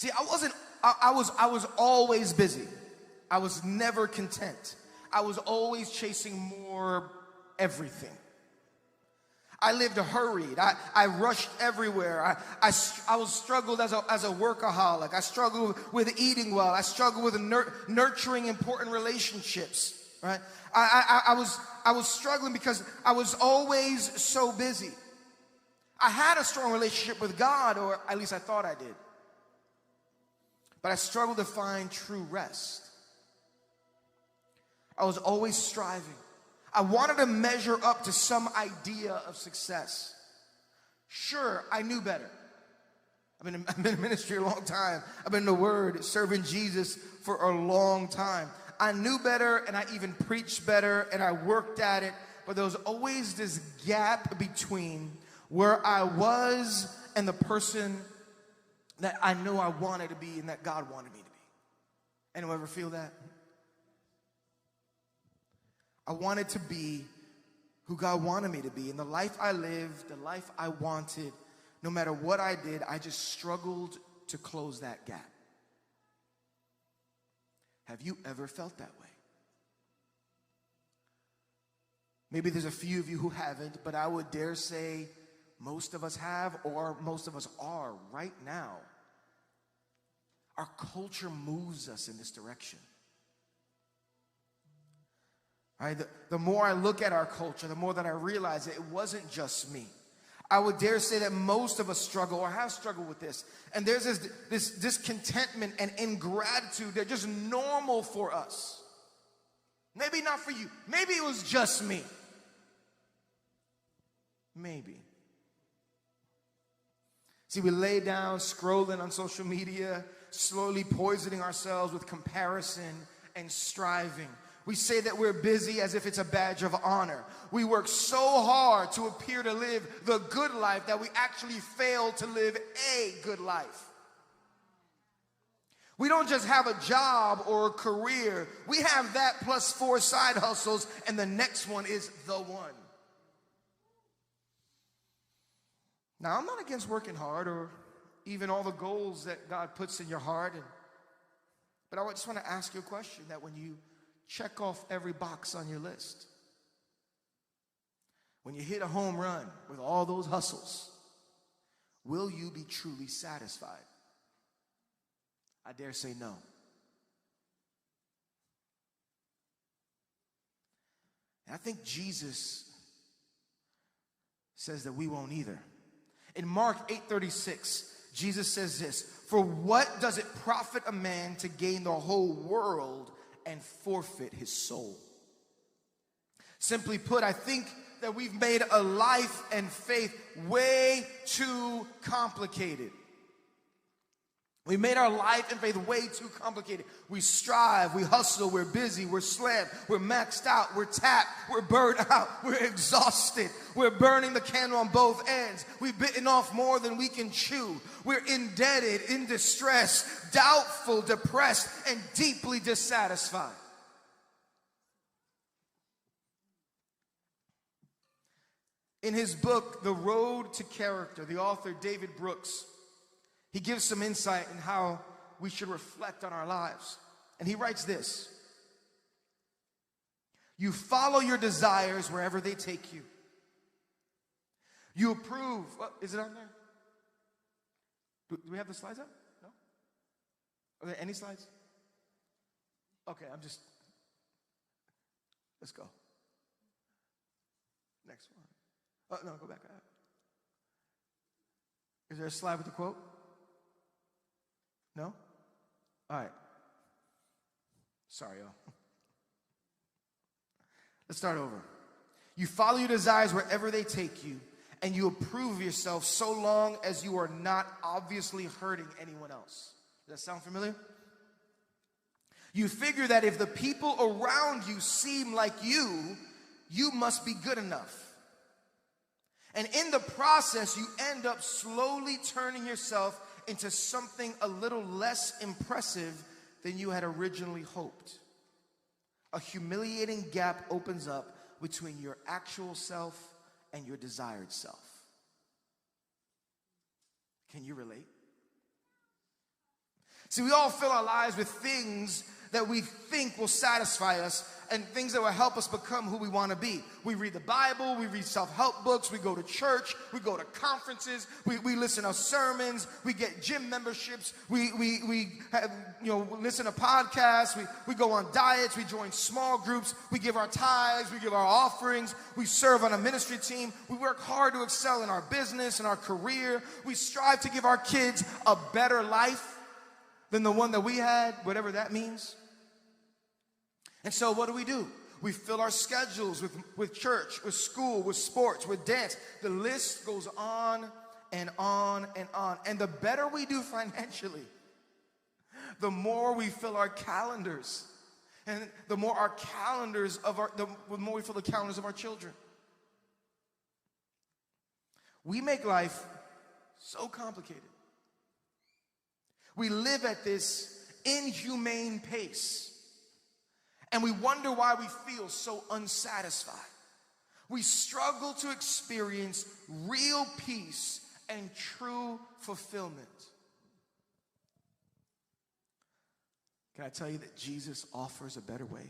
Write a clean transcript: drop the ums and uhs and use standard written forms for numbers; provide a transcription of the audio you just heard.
See, I was always busy. I was never content. I was always chasing more everything. I lived hurried. I rushed everywhere. I was struggled as a workaholic. I struggled with eating well. I struggled with nurturing important relationships. Right? I was struggling because I was always so busy. I had a strong relationship with God, or at least I thought I did. But I struggled to find true rest. I was always striving. I wanted to measure up to some idea of success. Sure, I knew better. I've been in ministry a long time. I've been in the Word, serving Jesus for a long time. I knew better, and I even preached better, and I worked at it. But there was always this gap between where I was and the person that I know I wanted to be and that God wanted me to be. Anyone ever feel that? I wanted to be who God wanted me to be. And the life I lived, the life I wanted, no matter what I did, I just struggled to close that gap. Have you ever felt that way? Maybe there's a few of you who haven't, but I would dare say most of us have, or most of us are right now. Our culture moves us in this direction. Right? The more I look at our culture, the more that I realize that it wasn't just me. I would dare say that most of us struggle or have struggled with this. And there's this discontentment and ingratitude. They're just normal for us. Maybe not for you. Maybe it was just me. Maybe. See, we lay down scrolling on social media, slowly poisoning ourselves with comparison and striving. We say that we're busy as if it's a badge of honor. We work so hard to appear to live the good life that we actually fail to live a good life. We don't just have a job or a career. We have that plus 4 side hustles, and the next one is the one. Now, I'm not against working hard or even all the goals that God puts in your heart. But I just want to ask you a question, that when you check off every box on your list, when you hit a home run with all those hustles, will you be truly satisfied? I dare say no. And I think Jesus says that we won't either. In Mark 8:36, Jesus says this: "For what does it profit a man to gain the whole world and forfeit his soul?" Simply put, I think that we've made a life and faith way too complicated. We made our life and faith way too complicated. We strive, we hustle, we're busy, we're slammed, we're maxed out, we're tapped, we're burned out, we're exhausted, we're burning the candle on both ends. We've bitten off more than we can chew. We're indebted, in distress, doubtful, depressed, and deeply dissatisfied. In his book, The Road to Character, the author David Brooks, he gives some insight in how we should reflect on our lives. And he writes this: "You follow your desires wherever they take you. You approve." Is it on there? Do we have the slides up? No? Are there any slides? Okay, let's go. Next one. Oh, no, go back. Is there a slide with the quote? No? All right. Sorry, y'all. Let's start over. You follow your desires wherever they take you, and you approve of yourself so long as you are not obviously hurting anyone else. Does that sound familiar? You figure that if the people around you seem like you must be good enough. And in the process, you end up slowly turning yourself into something a little less impressive than you had originally hoped. A humiliating gap opens up between your actual self and your desired self. Can you relate? See, we all fill our lives with things that we think will satisfy us and things that will help us become who we want to be. We read the Bible, we read self-help books, we go to church, we go to conferences, we listen to sermons, we get gym memberships, we have, listen to podcasts, we go on diets, we join small groups, we give our tithes, we give our offerings, we serve on a ministry team, we work hard to excel in our business and our career, we strive to give our kids a better life than the one that we had, whatever that means. And so what do? We fill our schedules with church, with school, with sports, with dance. The list goes on and on and on. And the better we do financially, the more we fill our calendars. And the more we fill the calendars of our children. We make life so complicated. We live at this inhumane pace. And we wonder why we feel so unsatisfied. We struggle to experience real peace and true fulfillment. Can I tell you that Jesus offers a better way?